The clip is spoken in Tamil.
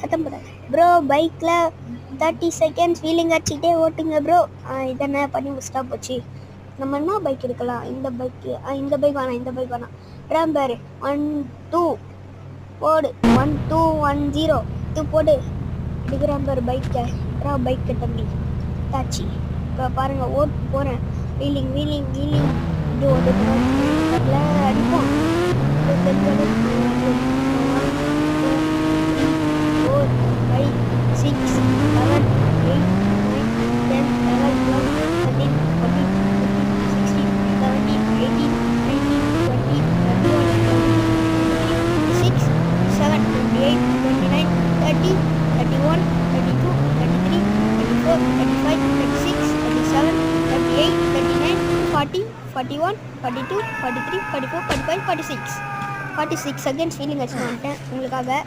சத்தம் போட ப்ரோ பைக்கில் 30 செகண்ட்ஸ் வீலிங் அடிச்சுக்கிட்டே ஓட்டுங்க ப்ரோ. இதென்ன பண்ணி முடிச்சிட்டா போச்சு. நம்ம என்ன பைக் எடுக்கலாம்? இந்த பைக் வேணாம். ரம்பர் 1 2 போடு 1 2 1 0 இது போடு. எடுக்கிறான் பாரு பைக்கை தம்பி தாச்சி. இப்போ பாருங்கள் ஓட்டு போகிறேன். வீலிங் இது ஓட்டு அடிப்போம். 41 42 43 44 45 46 செகண்ட்ஸ் ஃபீலிங் அடிச்சு வந்துட்டேன் உங்களுக்காக.